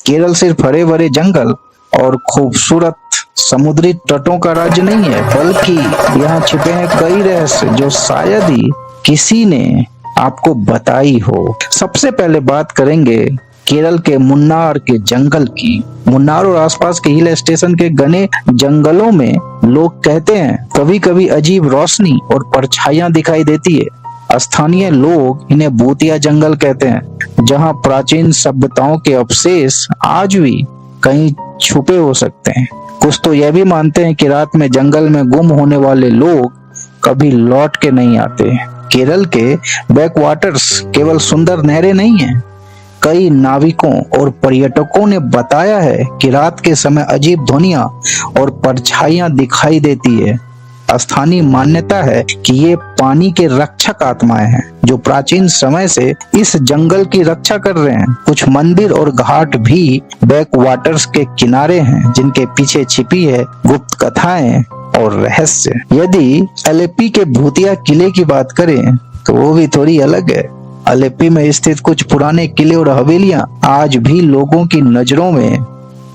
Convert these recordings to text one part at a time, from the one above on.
केरल सिर्फ हरे भरे जंगल और खूबसूरत समुद्री तटों का राज्य नहीं है, बल्कि यहाँ छिपे हैं कई रहस्य जो शायद ही किसी ने आपको बताई हो। सबसे पहले बात करेंगे केरल के मुन्नार के जंगल की। मुन्नार और आसपास के हिल स्टेशन के घने जंगलों में लोग कहते हैं कभी कभी अजीब रोशनी और परछाइयां दिखाई देती है। स्थानीय लोग इन्हें भूतिया जंगल कहते हैं, जहां प्राचीन सभ्यताओं के अवशेष आज भी कहीं छुपे हो सकते हैं। कुछ तो यह भी मानते हैं कि रात में जंगल में गुम होने वाले लोग कभी लौट के नहीं आते। केरल के बैकवाटर्स केवल सुंदर नहरें नहीं हैं। कई नाविकों और पर्यटकों ने बताया है कि रात के समय अजीब ध्वनियां और परछाइयां दिखाई देती है। स्थानीय मान्यता है कि ये पानी के रक्षक आत्माएं हैं जो प्राचीन समय से इस जंगल की रक्षा कर रहे हैं। कुछ मंदिर और घाट भी बैकवाटर्स के किनारे हैं, जिनके पीछे छिपी है गुप्त कथाएं और रहस्य। यदि अलेप्पी के भूतिया किले की बात करें तो वो भी थोड़ी अलग है। अलेप्पी में स्थित कुछ पुराने किले और हवेलियां आज भी लोगों की नजरों में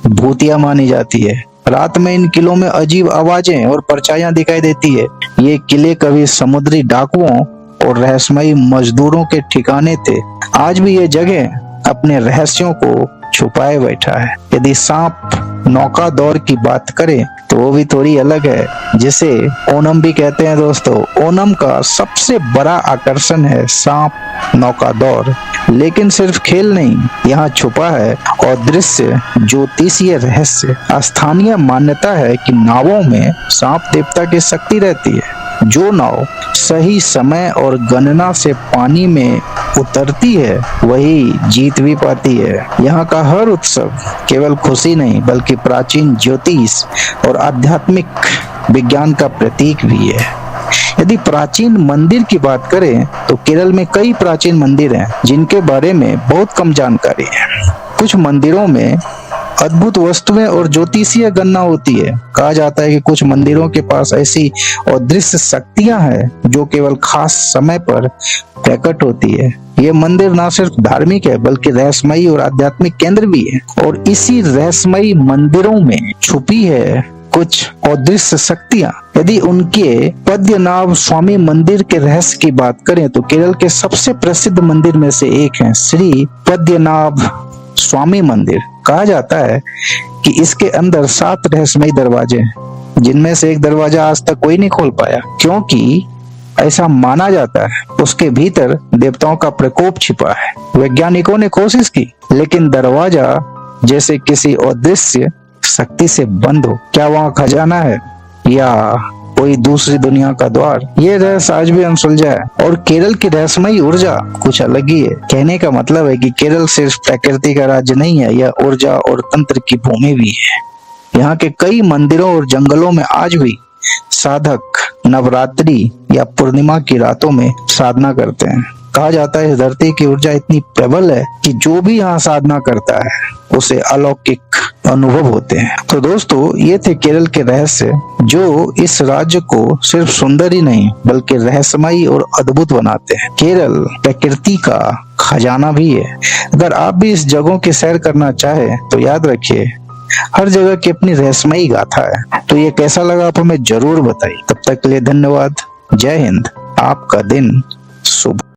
भूतिया मानी जाती है। रात में इन किलों में अजीब आवाजें और परछाइयां दिखाई देती है। ये किले कभी समुद्री डाकुओं और रहस्यमयी मजदूरों के ठिकाने थे। आज भी ये जगह अपने रहस्यों को छुपाए बैठा है। यदि सांप नौका दौर की बात करें तो वो भी थोड़ी अलग है, जिसे ओणम भी कहते हैं। दोस्तों, ओणम का सबसे बड़ा आकर्षण है सांप नौका दौर, लेकिन सिर्फ खेल नहीं, यहाँ छुपा है अदृश्य ज्योतिषीय रहस्य। स्थानीय मान्यता है कि नावों में सांप देवता की शक्ति रहती है। जो नाव सही समय और गणना से पानी में उतरती है वही जीत भी पाती है। यहाँ का हर उत्सव केवल खुशी नहीं बल्कि प्राचीन ज्योतिष और आध्यात्मिक विज्ञान का प्रतीक भी है। यदि प्राचीन मंदिर की बात करें तो केरल में कई प्राचीन मंदिर हैं जिनके बारे में बहुत कम जानकारी है। कुछ मंदिरों में अद्भुत वस्तुएं और ज्योतिषीय गणना होती है। कहा जाता है कि कुछ मंदिरों के पास ऐसी अदृश्य शक्तियां हैं जो केवल खास समय पर प्रकट होती है। ये मंदिर न सिर्फ धार्मिक है बल्कि रहस्यमयी और आध्यात्मिक केंद्र भी है। और इसी रहस्यमयी मंदिरों में छुपी है कुछ अदृश्य शक्तियां। यदि उनके पद्मनाभ स्वामी मंदिर के रहस्य की बात करें तो केरल के सबसे प्रसिद्ध मंदिर में से एक है श्री पद्मनाभ स्वामी मंदिर। कहा जाता है कि इसके अंदर 7 रहस्यमयी दरवाजे हैं, जिनमें से एक दरवाजा आज तक कोई नहीं खोल पाया, क्योंकि ऐसा माना जाता है उसके भीतर देवताओं का प्रकोप छिपा है। वैज्ञानिकों ने कोशिश की, लेकिन दरवाजा जैसे किसी अदृश्य शक्ति से बंद हो। क्या वहाँ खजाना है या कोई दूसरी दुनिया का द्वार? ये रहस्य आज भी अनसुलझा है। और केरल की रहस्यमयी ऊर्जा कुछ अलग ही है। कहने का मतलब है कि केरल सिर्फ प्रकृति का राज्य नहीं है, यह ऊर्जा और तंत्र की भूमि भी है। यहाँ के कई मंदिरों और जंगलों में आज भी साधक नवरात्रि या पूर्णिमा की रातों में साधना करते हैं। कहा जाता है इस धरती की ऊर्जा इतनी प्रबल है कि जो भी यहाँ साधना करता है उसे अलौकिक अनुभव होते हैं। तो दोस्तों, ये थे केरल के रहस्य जो इस राज्य को सिर्फ सुंदर ही नहीं बल्कि रहस्यमयी और अद्भुत बनाते हैं। केरल प्रकृति का खजाना भी है। अगर आप भी इस जगहों की सैर करना चाहे तो याद रखिए, हर जगह की अपनी रहस्यमयी गाथा है। तो ये कैसा लगा आप हमें जरूर बताइए। तब तक के लिए धन्यवाद। जय हिंद। आपका दिन शुभ।